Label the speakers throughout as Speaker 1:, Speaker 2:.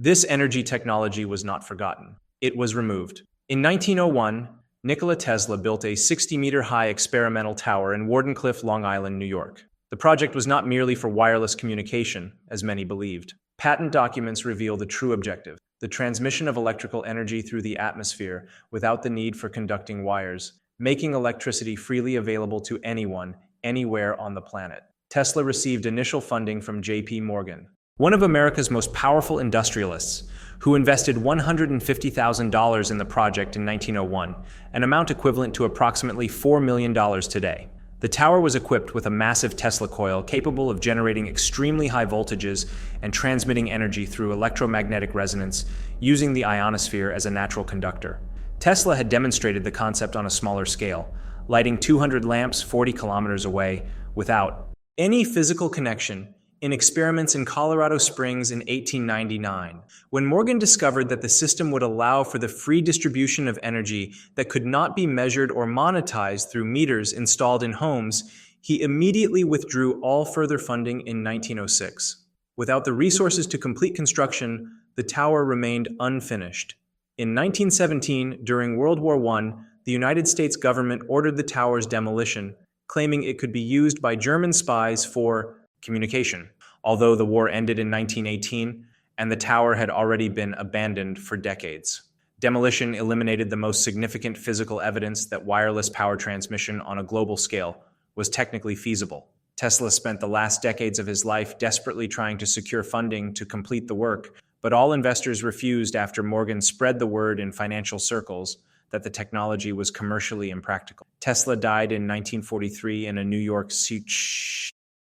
Speaker 1: This energy technology was not forgotten. It was removed. In 1901, Nikola Tesla built a 60-meter-high experimental tower in Wardenclyffe, Long Island, New York. The project was not merely for wireless communication, as many believed. Patent documents reveal the true objective: the transmission of electrical energy through the atmosphere without the need for conducting wires, making electricity freely available to anyone, anywhere on the planet. Tesla received initial funding from J.P. Morgan, one of America's most powerful industrialists, who invested $150,000 in the project in 1901, an amount equivalent to approximately $4 million today. The tower was equipped with a massive Tesla coil capable of generating extremely high voltages and transmitting energy through electromagnetic resonance, using the ionosphere as a natural conductor. Tesla had demonstrated the concept on a smaller scale, lighting 200 lamps 40 kilometers away without any physical connection in experiments in Colorado Springs in 1899, when Morgan discovered that the system would allow for the free distribution of energy that could not be measured or monetized through meters installed in homes. He immediately withdrew all further funding in 1906. Without the resources to complete construction, the tower remained unfinished. In 1917, during World War I, the United States government ordered the tower's demolition, claiming it could be used by German spies for communication, although the war ended in 1918 and the tower had already been abandoned for decades. Demolition eliminated the most significant physical evidence that wireless power transmission on a global scale was technically feasible. Tesla spent the last decades of his life desperately trying to secure funding to complete the work, but all investors refused after Morgan spread the word in financial circles that the technology was commercially impractical. Tesla died in 1943 in a New York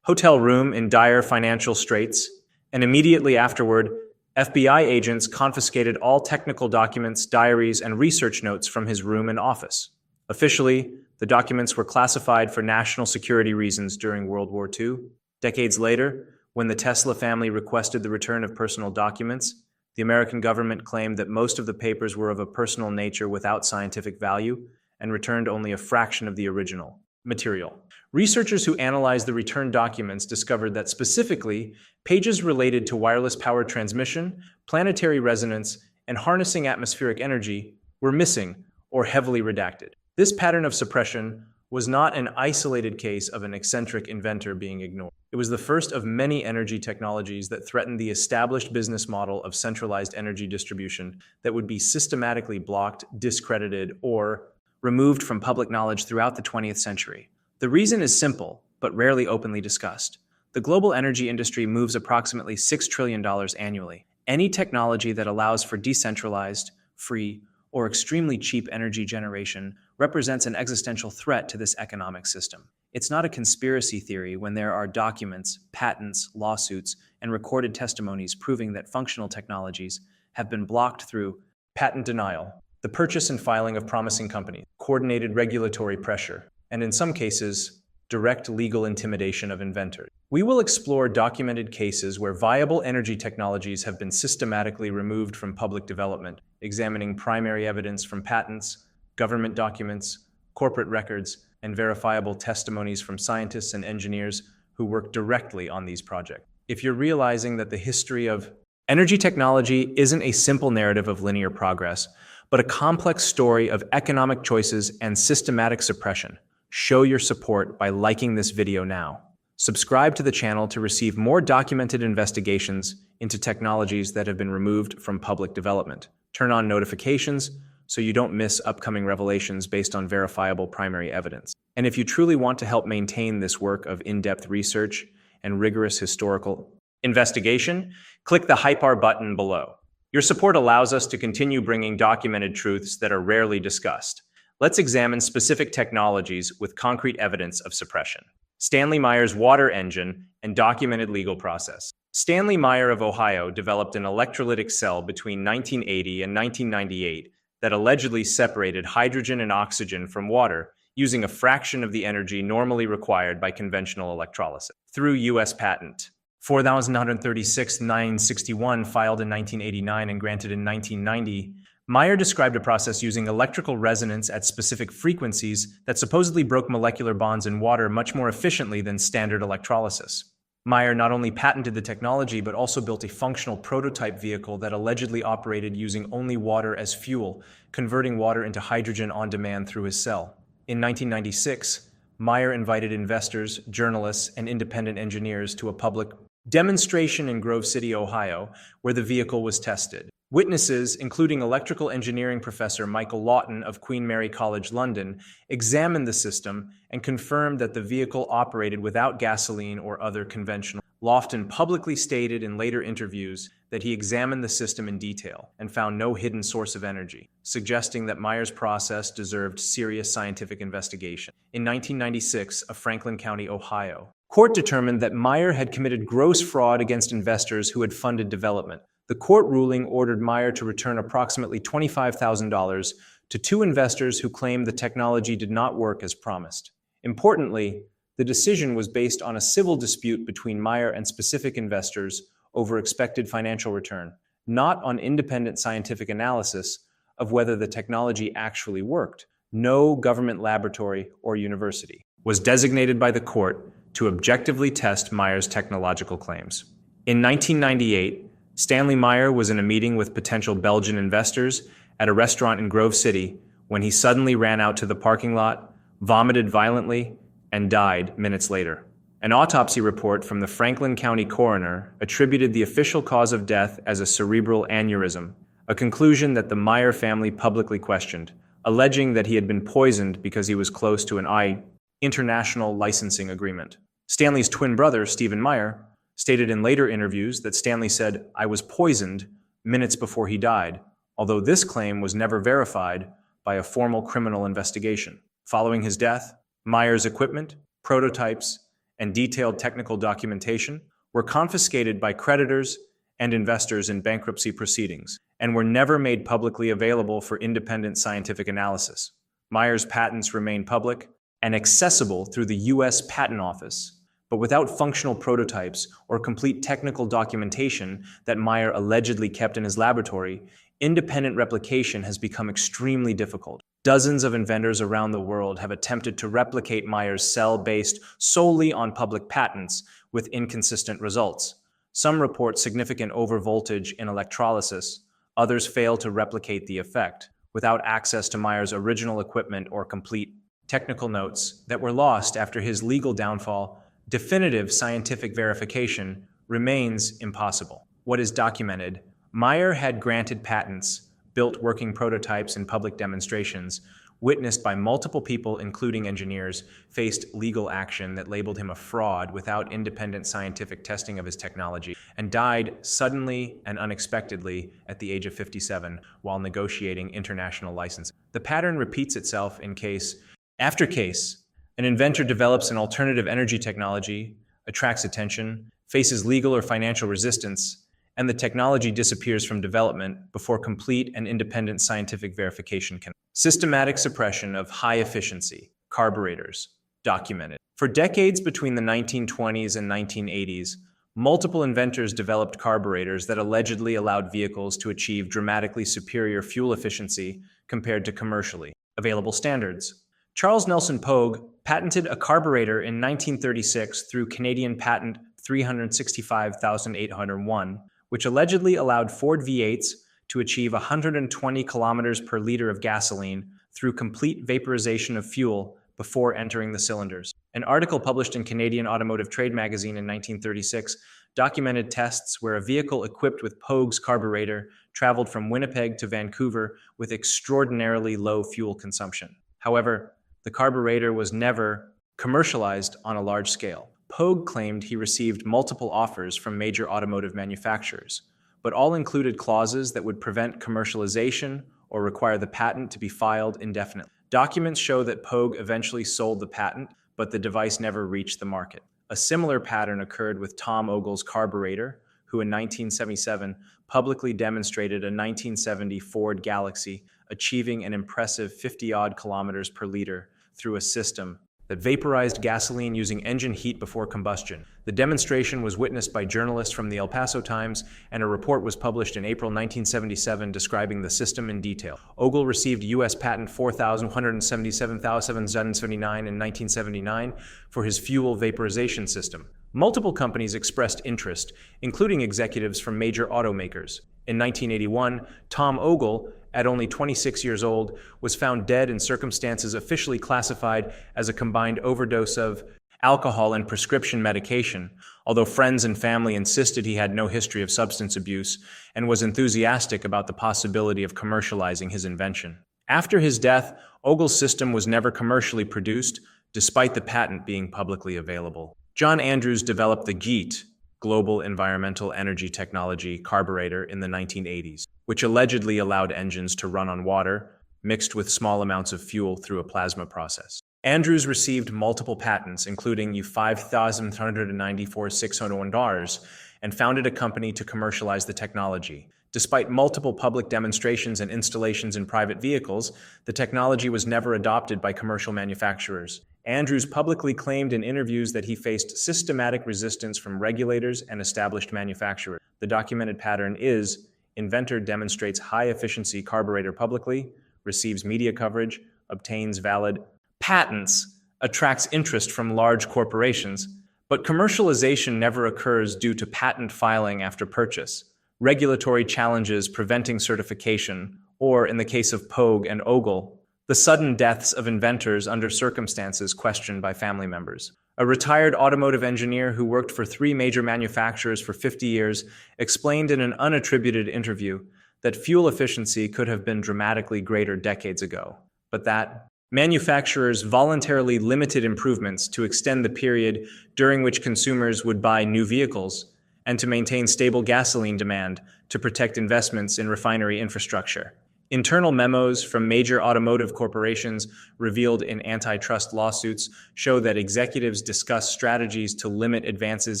Speaker 1: hotel room in dire financial straits, and immediately afterward, FBI agents confiscated all technical documents, diaries, and research notes from his room and office. Officially, the documents were classified for national security reasons during World War II. Decades later, when the Tesla family requested the return of personal documents, the American government claimed that most of the papers were of a personal nature without scientific value and returned only a fraction of the original material. Researchers who analyzed the returned documents discovered that specifically, pages related to wireless power transmission, planetary resonance, and harnessing atmospheric energy were missing or heavily redacted. This pattern of suppression was not an isolated case of an eccentric inventor being ignored. It was the first of many energy technologies that threatened the established business model of centralized energy distribution that would be systematically blocked, discredited, or removed from public knowledge throughout the 20th century. The reason is simple, but rarely openly discussed. The global energy industry moves approximately $6 trillion annually. Any technology that allows for decentralized, free, or extremely cheap energy generation represents an existential threat to this economic system. It's not a conspiracy theory when there are documents, patents, lawsuits, and recorded testimonies proving that functional technologies have been blocked through patent denial, the purchase and filing of promising companies, coordinated regulatory pressure, and in some cases, direct legal intimidation of inventors. We will explore documented cases where viable energy technologies have been systematically removed from public development, examining primary evidence from patents, government documents, corporate records, and verifiable testimonies from scientists and engineers who work directly on these projects. If you're realizing that the history of energy technology isn't a simple narrative of linear progress, but a complex story of economic choices and systematic suppression, show your support by liking this video now. Subscribe to the channel to receive more documented investigations into technologies that have been removed from public development. Turn on notifications so you don't miss upcoming revelations based on verifiable primary evidence. And if you truly want to help maintain this work of in-depth research and rigorous historical investigation, click the Hype button below. Your support allows us to continue bringing documented truths that are rarely discussed. Let's examine specific technologies with concrete evidence of suppression. Stanley Meyer's water engine and documented legal process. Stanley Meyer of Ohio developed an electrolytic cell between 1980 and 1998 that allegedly separated hydrogen and oxygen from water using a fraction of the energy normally required by conventional electrolysis. Through U.S. Patent 4936-961 filed in 1989 and granted in 1990, Meyer described a process using electrical resonance at specific frequencies that supposedly broke molecular bonds in water much more efficiently than standard electrolysis. Meyer not only patented the technology but also built a functional prototype vehicle that allegedly operated using only water as fuel, converting water into hydrogen on demand through his cell. In 1996, Meyer invited investors, journalists, and independent engineers to a public demonstration in Grove City, Ohio, where the vehicle was tested. Witnesses, including electrical engineering professor Michael Lawton of Queen Mary College, London, examined the system and confirmed that the vehicle operated without gasoline or other conventional. Lawton publicly stated in later interviews that he examined the system in detail and found no hidden source of energy, suggesting that Meyer's process deserved serious scientific investigation. In 1996, a Franklin County, Ohio court determined that Meyer had committed gross fraud against investors who had funded development. The court ruling ordered Meyer to return approximately $25,000 to two investors who claimed the technology did not work as promised. Importantly, the decision was based on a civil dispute between Meyer and specific investors over expected financial return, not on independent scientific analysis of whether the technology actually worked. No government laboratory or university was designated by the court to objectively test Meyer's technological claims. In 1998, Stanley Meyer was in a meeting with potential Belgian investors at a restaurant in Grove City when he suddenly ran out to the parking lot, vomited violently, and died minutes later. An autopsy report from the Franklin County coroner attributed the official cause of death as a cerebral aneurysm, a conclusion that the Meyer family publicly questioned, alleging that he had been poisoned because he was close to an international licensing agreement. Stanley's twin brother, Stephen Meyer, stated in later interviews that Stanley said, "I was poisoned," minutes before he died, although this claim was never verified by a formal criminal investigation. Following his death, Meyer's equipment, prototypes, and detailed technical documentation were confiscated by creditors and investors in bankruptcy proceedings and were never made publicly available for independent scientific analysis. Meyer's patents remain public and accessible through the U.S. Patent Office, but without functional prototypes or complete technical documentation that Meyer allegedly kept in his laboratory, independent replication has become extremely difficult. Dozens of inventors around the world have attempted to replicate Meyer's cell based solely on public patents with inconsistent results. Some report significant overvoltage in electrolysis, others fail to replicate the effect. Without access to Meyer's original equipment or complete technical notes that were lost after his legal downfall, definitive scientific verification remains impossible. What is documented? Meyer had granted patents, built working prototypes and public demonstrations, witnessed by multiple people, including engineers, faced legal action that labeled him a fraud without independent scientific testing of his technology, and died suddenly and unexpectedly at the age of 57 while negotiating international licensing. The pattern repeats itself in case after case. An inventor develops an alternative energy technology, attracts attention, faces legal or financial resistance, and the technology disappears from development before complete and independent scientific verification can. Systematic suppression of high-efficiency carburetors documented. For decades between the 1920s and 1980s, multiple inventors developed carburetors that allegedly allowed vehicles to achieve dramatically superior fuel efficiency compared to commercially available standards. Charles Nelson Pogue patented a carburetor in 1936 through Canadian Patent 365,801, which allegedly allowed Ford V8s to achieve 120 kilometers per liter of gasoline through complete vaporization of fuel before entering the cylinders. An article published in Canadian Automotive Trade magazine in 1936 documented tests where a vehicle equipped with Pogue's carburetor traveled from Winnipeg to Vancouver with extraordinarily low fuel consumption. However, the carburetor was never commercialized on a large scale. Pogue claimed he received multiple offers from major automotive manufacturers, but all included clauses that would prevent commercialization or require the patent to be filed indefinitely. Documents show that Pogue eventually sold the patent, but the device never reached the market. A similar pattern occurred with Tom Ogle's carburetor, who in 1977 publicly demonstrated a 1970 Ford Galaxy achieving an impressive 50-odd kilometers per liter through a system that vaporized gasoline using engine heat before combustion. The demonstration was witnessed by journalists from the El Paso Times, and a report was published in April 1977 describing the system in detail. Ogle received U.S. Patent 4,177,779 in 1979 for his fuel vaporization system. Multiple companies expressed interest, including executives from major automakers. In 1981, Tom Ogle, at only 26 years old, was found dead in circumstances officially classified as a combined overdose of alcohol and prescription medication, although friends and family insisted he had no history of substance abuse and was enthusiastic about the possibility of commercializing his invention. After his death, Ogle's system was never commercially produced, despite the patent being publicly available. John Andrews developed the GET, Global Environmental Energy Technology Carburetor, in the 1980s, which allegedly allowed engines to run on water, mixed with small amounts of fuel through a plasma process. Andrews received multiple patents, including $5,394,601, and founded a company to commercialize the technology. Despite multiple public demonstrations and installations in private vehicles, the technology was never adopted by commercial manufacturers. Andrews publicly claimed in interviews that he faced systematic resistance from regulators and established manufacturers. The documented pattern is: inventor demonstrates high-efficiency carburetor publicly, receives media coverage, obtains valid patents, attracts interest from large corporations, but commercialization never occurs due to patent filing after purchase, regulatory challenges preventing certification, or, in the case of Pogue and Ogle, the sudden deaths of inventors under circumstances questioned by family members. A retired automotive engineer who worked for 3 major manufacturers for 50 years explained in an unattributed interview that fuel efficiency could have been dramatically greater decades ago, but that manufacturers voluntarily limited improvements to extend the period during which consumers would buy new vehicles and to maintain stable gasoline demand to protect investments in refinery infrastructure. Internal memos from major automotive corporations revealed in antitrust lawsuits show that executives discuss strategies to limit advances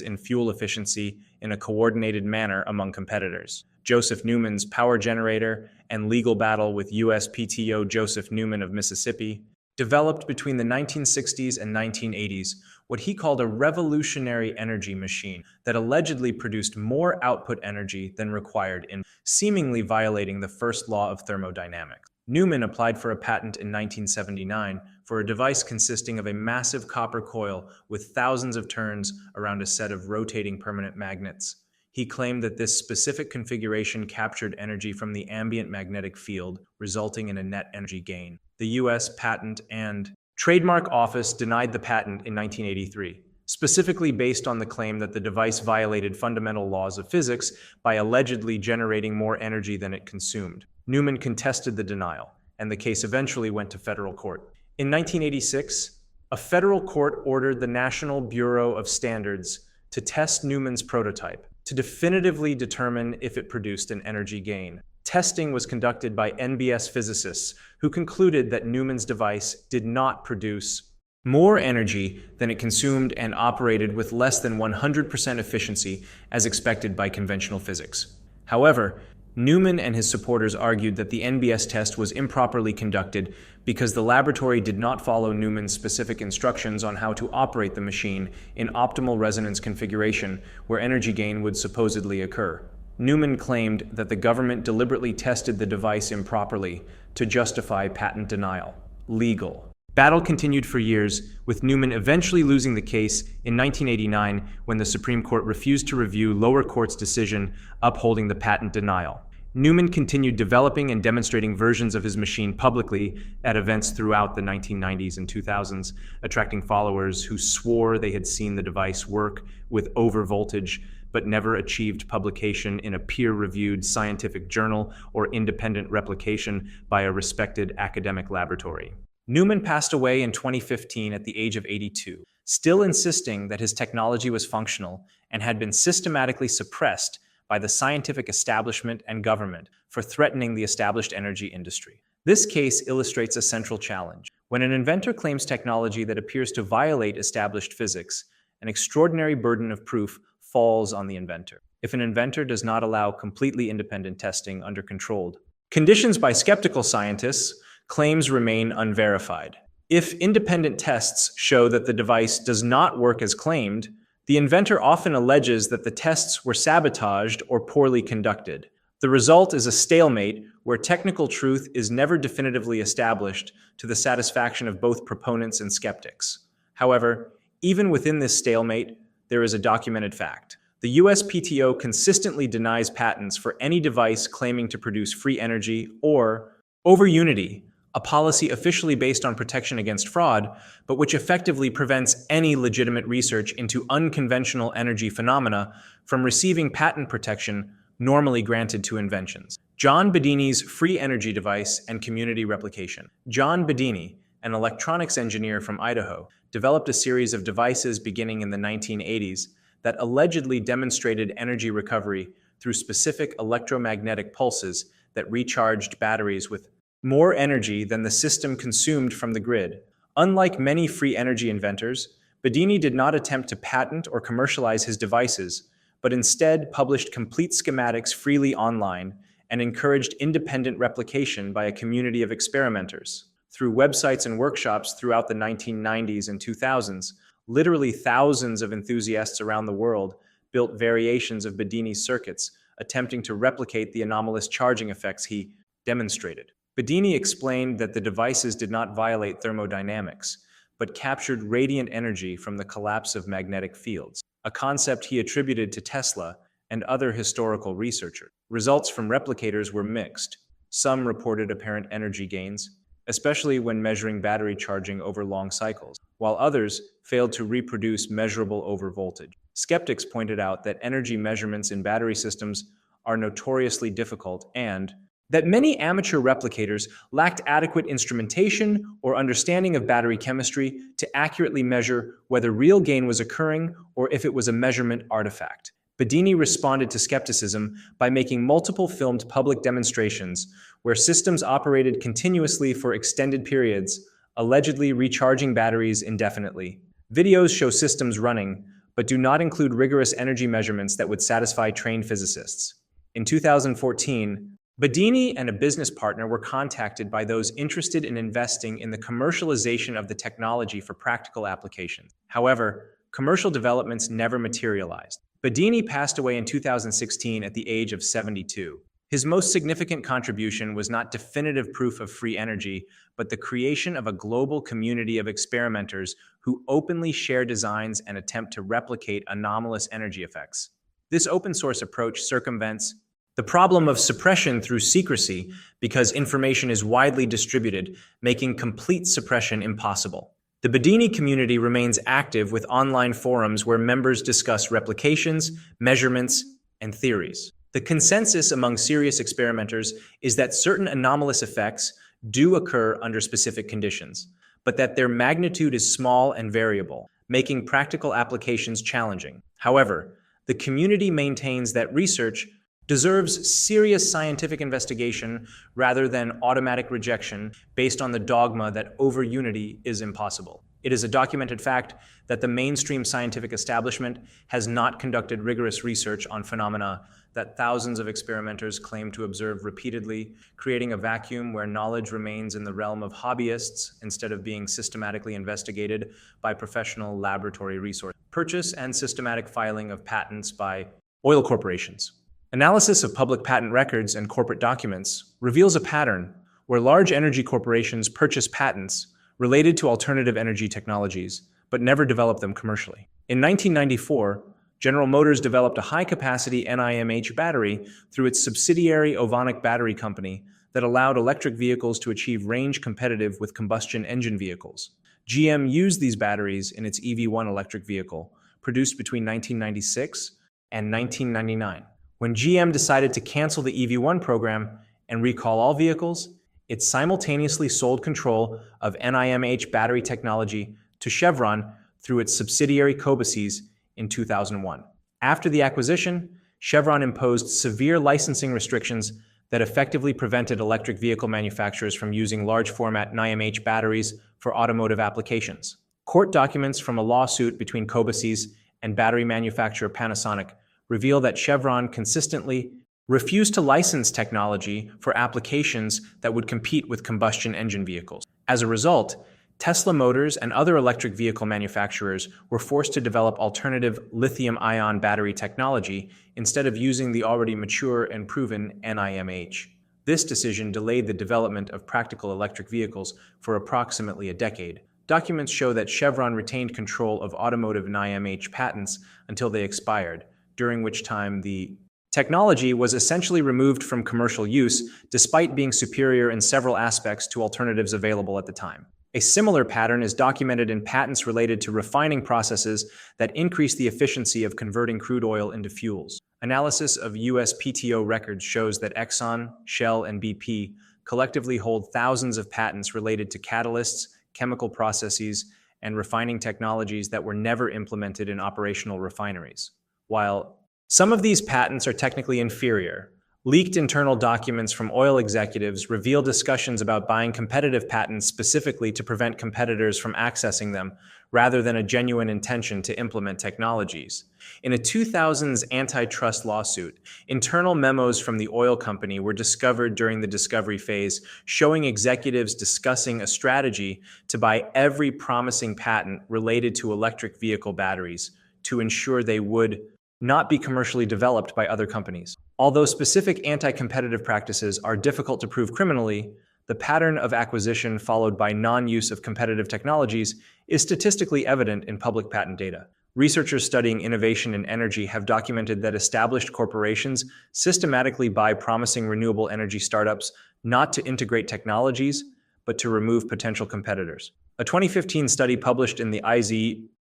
Speaker 1: in fuel efficiency in a coordinated manner among competitors. Joseph Newman's power generator and legal battle with USPTO Joseph Newman of Mississippi developed between the 1960s and 1980s what he called a revolutionary energy machine that allegedly produced more output energy than required, seemingly violating the first law of thermodynamics. Newman applied for a patent in 1979 for a device consisting of a massive copper coil with thousands of turns around a set of rotating permanent magnets. He claimed that this specific configuration captured energy from the ambient magnetic field, resulting in a net energy gain. The U.S. Patent and Trademark Office denied the patent in 1983, specifically based on the claim that the device violated fundamental laws of physics by allegedly generating more energy than it consumed. Newman contested the denial, and the case eventually went to federal court. In 1986, a federal court ordered the National Bureau of Standards to test Newman's prototype to definitively determine if it produced an energy gain. Testing was conducted by NBS physicists who concluded that Newman's device did not produce more energy than it consumed and operated with less than 100% efficiency as expected by conventional physics. However, Newman and his supporters argued that the NBS test was improperly conducted because the laboratory did not follow Newman's specific instructions on how to operate the machine in optimal resonance configuration where energy gain would supposedly occur. Newman claimed that the government deliberately tested the device improperly to justify patent denial. Legal. Battle continued for years, with Newman eventually losing the case in 1989 when the Supreme Court refused to review lower court's decision upholding the patent denial. Newman continued developing and demonstrating versions of his machine publicly at events throughout the 1990s and 2000s, attracting followers who swore they had seen the device work with overvoltage but never achieved publication in a peer-reviewed scientific journal or independent replication by a respected academic laboratory. Newman passed away in 2015 at the age of 82, still insisting that his technology was functional and had been systematically suppressed by the scientific establishment and government for threatening the established energy industry. This case illustrates a central challenge. When an inventor claims technology that appears to violate established physics, an extraordinary burden of proof falls on the inventor. If an inventor does not allow completely independent testing under controlled conditions by skeptical scientists, claims remain unverified. If independent tests show that the device does not work as claimed, the inventor often alleges that the tests were sabotaged or poorly conducted. The result is a stalemate where technical truth is never definitively established to the satisfaction of both proponents and skeptics. However, even within this stalemate, there is a documented fact. The USPTO consistently denies patents for any device claiming to produce free energy or over unity, a policy officially based on protection against fraud, but which effectively prevents any legitimate research into unconventional energy phenomena from receiving patent protection normally granted to inventions. John Bedini's free energy device and community replication. John Bedini, an electronics engineer from Idaho, developed a series of devices beginning in the 1980s that allegedly demonstrated energy recovery through specific electromagnetic pulses that recharged batteries with more energy than the system consumed from the grid. Unlike many free energy inventors, Bedini did not attempt to patent or commercialize his devices, but instead published complete schematics freely online and encouraged independent replication by a community of experimenters. Through websites and workshops throughout the 1990s and 2000s, literally thousands of enthusiasts around the world built variations of Bedini's circuits, attempting to replicate the anomalous charging effects he demonstrated. Bedini explained that the devices did not violate thermodynamics, but captured radiant energy from the collapse of magnetic fields, a concept he attributed to Tesla and other historical researchers. Results from replicators were mixed. Some reported apparent energy gains, especially when measuring battery charging over long cycles, while others failed to reproduce measurable overvoltage. Skeptics pointed out that energy measurements in battery systems are notoriously difficult and that many amateur replicators lacked adequate instrumentation or understanding of battery chemistry to accurately measure whether real gain was occurring or if it was a measurement artifact. Bedini responded to skepticism by making multiple filmed public demonstrations where systems operated continuously for extended periods, allegedly recharging batteries indefinitely. Videos show systems running, but do not include rigorous energy measurements that would satisfy trained physicists. In 2014, Bedini and a business partner were contacted by those interested in investing in the commercialization of the technology for practical applications. However, commercial developments never materialized. Bedini passed away in 2016 at the age of 72. His most significant contribution was not definitive proof of free energy, but the creation of a global community of experimenters who openly share designs and attempt to replicate anomalous energy effects. This open source approach circumvents the problem of suppression through secrecy because information is widely distributed, making complete suppression impossible. The Bedini community remains active with online forums where members discuss replications, measurements, and theories. The consensus among serious experimenters is that certain anomalous effects do occur under specific conditions, but that their magnitude is small and variable, making practical applications challenging. However, the community maintains that research deserves serious scientific investigation rather than automatic rejection based on the dogma that over-unity is impossible. It is a documented fact that the mainstream scientific establishment has not conducted rigorous research on phenomena that thousands of experimenters claim to observe repeatedly, creating a vacuum where knowledge remains in the realm of hobbyists instead of being systematically investigated by professional laboratory resources. Purchase and systematic filing of patents by oil corporations. Analysis of public patent records and corporate documents reveals a pattern where large energy corporations purchase patents related to alternative energy technologies, but never develop them commercially. In 1994, General Motors developed a high-capacity NIMH battery through its subsidiary Ovonic Battery Company that allowed electric vehicles to achieve range competitive with combustion engine vehicles. GM used these batteries in its EV1 electric vehicle, produced between 1996 and 1999. When GM decided to cancel the EV1 program and recall all vehicles, it simultaneously sold control of NIMH battery technology to Chevron through its subsidiary Koppelaar in 2001. After the acquisition, Chevron imposed severe licensing restrictions that effectively prevented electric vehicle manufacturers from using large-format NIMH batteries for automotive applications. Court documents from a lawsuit between Koppelaar and battery manufacturer Panasonic reveal that Chevron consistently refused to license technology for applications that would compete with combustion engine vehicles. As a result, Tesla Motors and other electric vehicle manufacturers were forced to develop alternative lithium-ion battery technology instead of using the already mature and proven NIMH. This decision delayed the development of practical electric vehicles for approximately a decade. Documents show that Chevron retained control of automotive NIMH patents until they expired, during which time the technology was essentially removed from commercial use, despite being superior in several aspects to alternatives available at the time. A similar pattern is documented in patents related to refining processes that increase the efficiency of converting crude oil into fuels. Analysis of US PTO records shows that Exxon, Shell, and BP collectively hold thousands of patents related to catalysts, chemical processes, and refining technologies that were never implemented in operational refineries. While some of these patents are technically inferior, leaked internal documents from oil executives reveal discussions about buying competitive patents specifically to prevent competitors from accessing them, rather than a genuine intention to implement technologies. In a 2000s antitrust lawsuit, internal memos from the oil company were discovered during the discovery phase, showing executives discussing a strategy to buy every promising patent related to electric vehicle batteries to ensure they would not be commercially developed by other companies. Although specific anti-competitive practices are difficult to prove criminally, the pattern of acquisition followed by non-use of competitive technologies is statistically evident in public patent data. Researchers studying innovation in energy have documented that established corporations systematically buy promising renewable energy startups not to integrate technologies, but to remove potential competitors. A 2015 study published in the Ives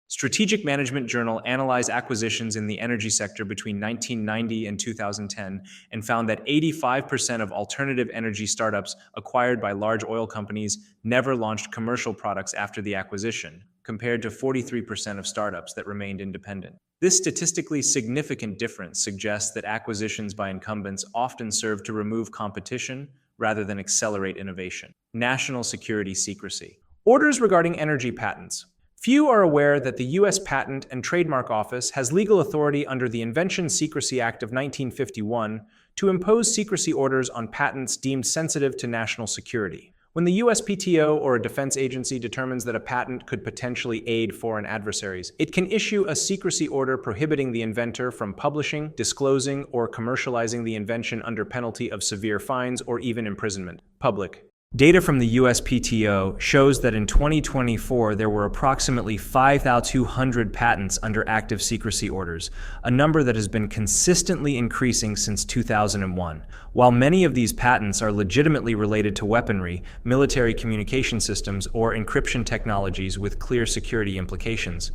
Speaker 1: Strategic Management Journal analyzed acquisitions in the energy sector between 1990 and 2010 and found that 85% of alternative energy startups acquired by large oil companies never launched commercial products after the acquisition, compared to 43% of startups that remained independent. This statistically significant difference suggests that acquisitions by incumbents often serve to remove competition rather than accelerate innovation. National security secrecy. Orders regarding energy patents. Few are aware that the U.S. Patent and Trademark Office has legal authority under the Invention Secrecy Act of 1951 to impose secrecy orders on patents deemed sensitive to national security. When the USPTO or a defense agency determines that a patent could potentially aid foreign adversaries, it can issue a secrecy order prohibiting the inventor from publishing, disclosing, or commercializing the invention under penalty of severe fines or even imprisonment. Public. Data from the USPTO shows that in 2024 there were approximately 5,200 patents under active secrecy orders, a number that has been consistently increasing since 2001. While many of these patents are legitimately related to weaponry, military communication systems, or encryption technologies with clear security implications,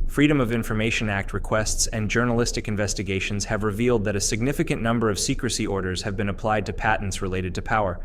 Speaker 1: Freedom of Information Act requests and journalistic investigations have revealed that a significant number of secrecy orders have been applied to patents related to power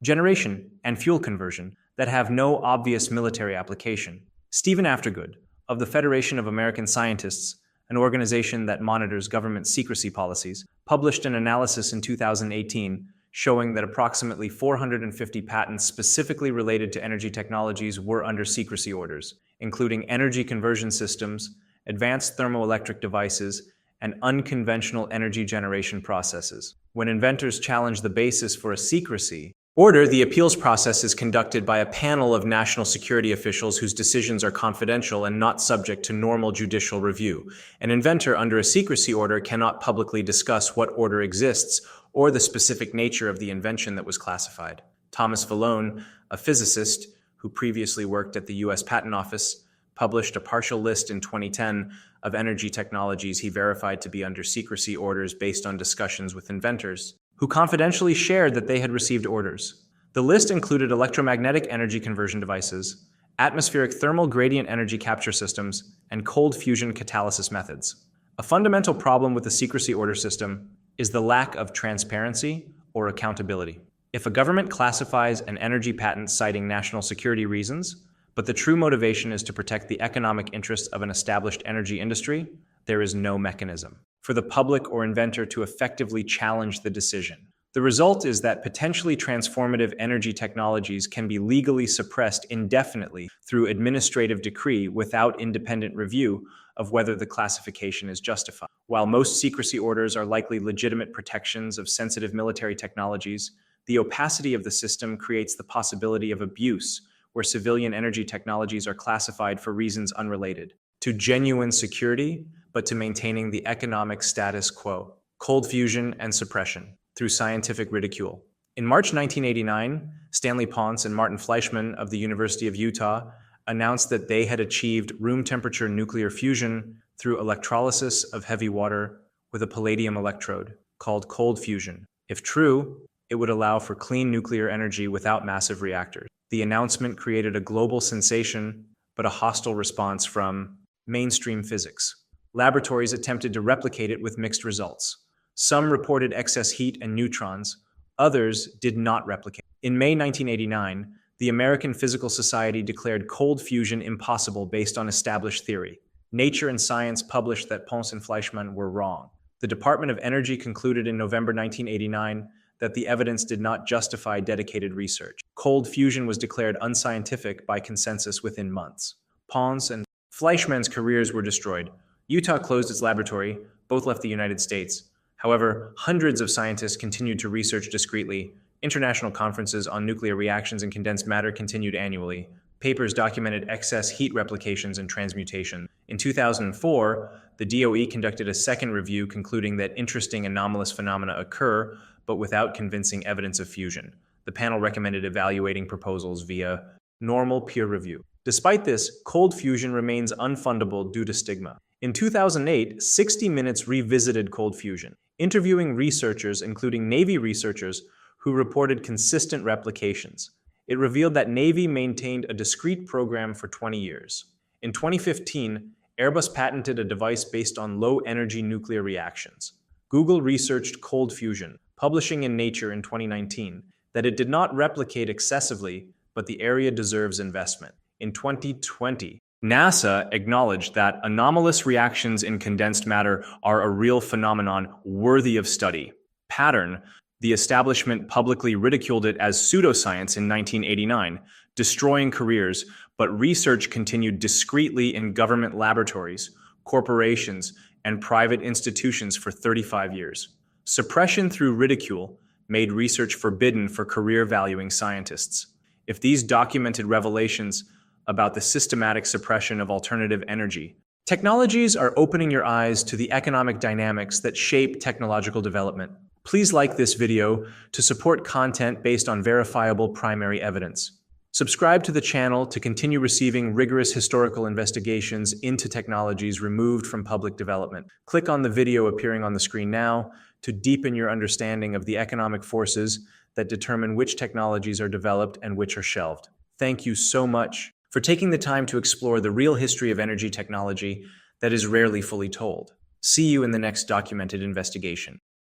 Speaker 1: generation and fuel conversion that have no obvious military application. Stephen Aftergood, of the Federation of American Scientists, an organization that monitors government secrecy policies, published an analysis in 2018 showing that approximately 450 patents specifically related to energy technologies were under secrecy orders, including energy conversion systems, advanced thermoelectric devices, and unconventional energy generation processes. When inventors challenge the basis for a secrecy order, the appeals process is conducted by a panel of national security officials whose decisions are confidential and not subject to normal judicial review. An inventor under a secrecy order cannot publicly discuss what order exists or the specific nature of the invention that was classified. Thomas Vallone, a physicist who previously worked at the U.S. Patent Office, published a partial list in 2010 of energy technologies he verified to be under secrecy orders based on discussions with inventors who confidentially shared that they had received orders. The list included electromagnetic energy conversion devices, atmospheric thermal gradient energy capture systems, and cold fusion catalysis methods. A fundamental problem with the secrecy order system is the lack of transparency or accountability. If a government classifies an energy patent citing national security reasons, but the true motivation is to protect the economic interests of an established energy industry, there is no mechanism for the public or inventor to effectively challenge the decision. The result is that potentially transformative energy technologies can be legally suppressed indefinitely through administrative decree without independent review of whether the classification is justified. While most secrecy orders are likely legitimate protections of sensitive military technologies, the opacity of the system creates the possibility of abuse, where civilian energy technologies are classified for reasons unrelated to genuine security, but to maintaining the economic status quo. Cold fusion and suppression through scientific ridicule. In March 1989, Stanley Ponce and Martin Fleischmann of the University of Utah announced that they had achieved room temperature nuclear fusion through electrolysis of heavy water with a palladium electrode, called cold fusion. If true, it would allow for clean nuclear energy without massive reactors. The announcement created a global sensation, but a hostile response from mainstream physics. Laboratories attempted to replicate it with mixed results. Some reported excess heat and neutrons, others did not replicate. In May 1989, the American Physical Society declared cold fusion impossible based on established theory. Nature and Science published that Ponce and Fleischmann were wrong. The Department of Energy concluded in November 1989 that the evidence did not justify dedicated research. Cold fusion was declared unscientific by consensus within months. Ponce and Fleischmann's careers were destroyed. Utah closed its laboratory, both left the United States. However, hundreds of scientists continued to research discreetly. International conferences on nuclear reactions and condensed matter continued annually. Papers documented excess heat replications and transmutation. In 2004, the DOE conducted a second review concluding that interesting anomalous phenomena occur, but without convincing evidence of fusion. The panel recommended evaluating proposals via normal peer review. Despite this, cold fusion remains unfundable due to stigma. In 2008, 60 Minutes revisited cold fusion, interviewing researchers, including Navy researchers, who reported consistent replications. It revealed that Navy maintained a discrete program for 20 years. In 2015, Airbus patented a device based on low-energy nuclear reactions. Google researched cold fusion, publishing in Nature in 2019 that it did not replicate excessively, but the area deserves investment. In 2020, NASA acknowledged that anomalous reactions in condensed matter are a real phenomenon worthy of study. Pattern. The establishment publicly ridiculed it as pseudoscience in 1989, destroying careers, but research continued discreetly in government laboratories, corporations, and private institutions for 35 years. Suppression through ridicule made research forbidden for career-valuing scientists. If these documented revelations about the systematic suppression of alternative energy, technologies are opening your eyes to the economic dynamics that shape technological development. Please like this video to support content based on verifiable primary evidence. Subscribe to the channel to continue receiving rigorous historical investigations into technologies removed from public development. Click on the video appearing on the screen now to deepen your understanding of the economic forces that determine which technologies are developed and which are shelved. Thank you so much for taking the time to explore the real history of energy technology that is rarely fully told. See you in the next documented investigation.